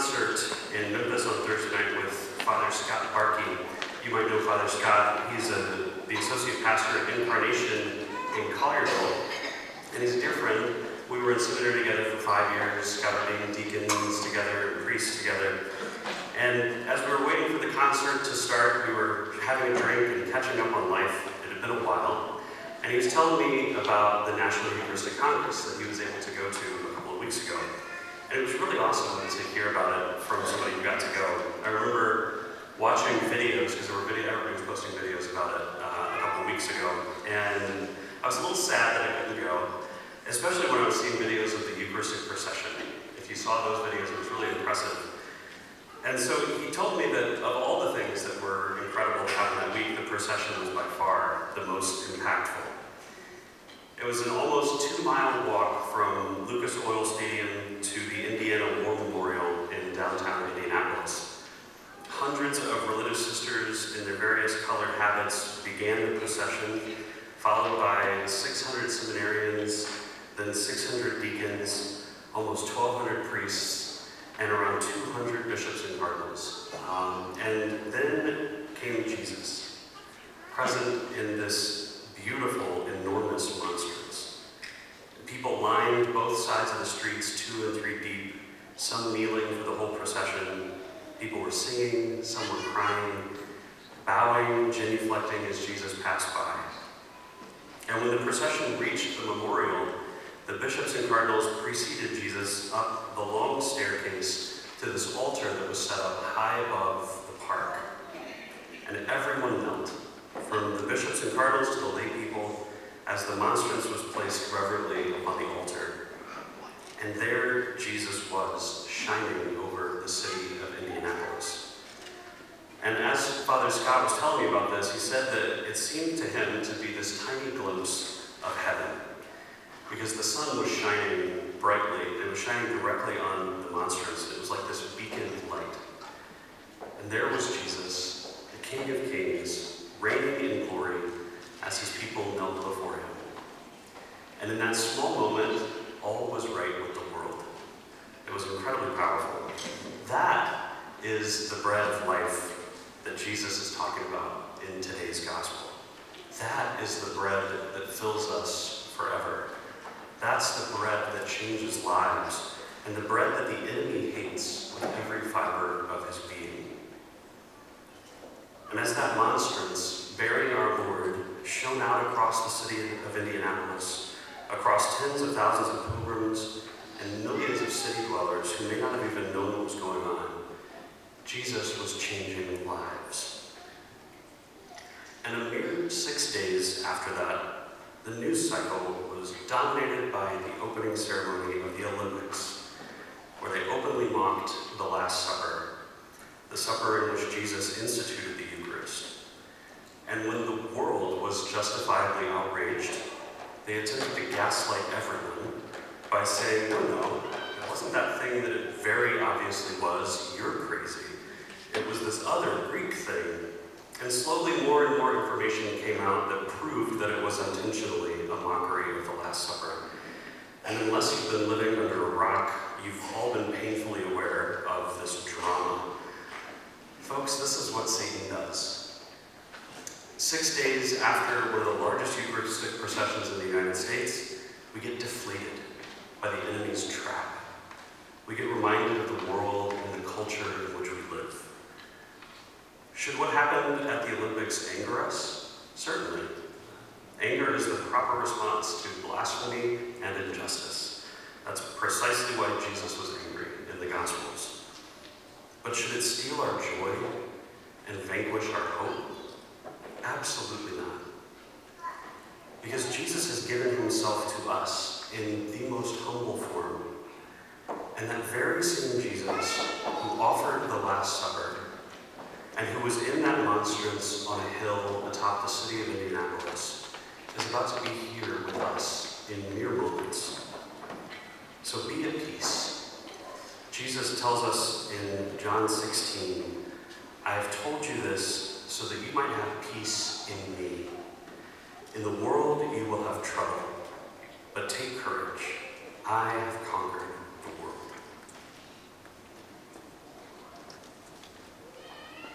concert in Memphis on Thursday night with Father Scott Barkey. You might know Father Scott. He's the associate pastor at Incarnation in Collierville, and he's a dear friend. We were in seminary together for 5 years, got ordained deacons together, priests together. And as we were waiting for the concert to start, we were having a drink and catching up on life. It had been a while. And he was telling me about the National Eucharistic Congress that he was able to go to a couple of weeks ago. And it was really awesome to hear about it from somebody who got to go. I remember watching videos, because everybody was posting videos about it a couple of weeks ago. And I was a little sad that I couldn't go, especially when I was seeing videos of the Eucharistic procession. If you saw those videos, it was really impressive. And so he told me that of all the things that were incredible to happen that week, the procession was by far the most impactful. It was an almost 2-mile walk from Lucas Oil Stadium to the Indiana War Memorial in downtown Indianapolis. Hundreds of religious sisters in their various colored habits began the procession, followed by 600 seminarians, then 600 deacons, almost 1,200 priests, and around 200 bishops and cardinals. And then came Jesus, present in this beautiful, enormous monstrance. People lined both sides of the streets, 2 and 3 deep, some kneeling for the whole procession. People were singing, some were crying, bowing, genuflecting as Jesus passed by. And when the procession reached the memorial, the bishops and cardinals preceded Jesus up the long staircase to this altar that was set up high above the park. And everyone knelt, from the bishops and cardinals to the lay people, as the monstrance was placed reverently upon the altar. And there Jesus was, shining over the city of Indianapolis. And as Father Scott was telling me about this, he said that it seemed to him to be this tiny glimpse of heaven, because the sun was shining brightly. It was shining directly on the monstrance. It was like this beacon of light. And there was Jesus, the King of Kings, reigning in glory as his people knelt before him. And in that small moment, all was right with the world. It was incredibly powerful. That is the bread of life that Jesus is talking about in today's gospel. That is the bread that fills us forever. That's the bread that changes lives, and the bread that the enemy hates with every fiber of his being. And as that monstrance, bearing our Lord, shone out across the city of Indianapolis, across tens of thousands of pilgrims and millions of city dwellers who may not have even known what was going on, Jesus was changing lives. And a mere 6 days after that, the news cycle was dominated by the opening ceremony of the Olympics, where they openly mocked the Last Supper, the supper in which Jesus instituted the Eucharist. And when the world was justifiably outraged, they attempted to gaslight everyone by saying, no, it wasn't that thing that it very obviously was, you're crazy. It was this other Greek thing. And slowly more and more information came out that proved that it was intentionally a mockery of the Last Supper. And unless you've been living under a rock, you've all been painfully aware of this drama. Folks, this is what Satan does. 6 days after one of the largest Eucharistic processions in the United States, we get deflated by the enemy's trap. We get reminded of the world and the culture in which we live. Should what happened at the Olympics anger us? Certainly. Anger is the proper response to blasphemy and injustice. That's precisely why Jesus was angry in the Gospels. But should it steal our joy and vanquish our hope? Absolutely not. Because Jesus has given himself to us in the most humble form. And that very same Jesus who offered the Last Supper and who was in that monstrance on a hill atop the city of Indianapolis, is about to be here with us in mere moments. So be at peace. Jesus tells us in John 16, I have told you this so that you might have peace in me. In the world you will have trouble, but take courage. I have conquered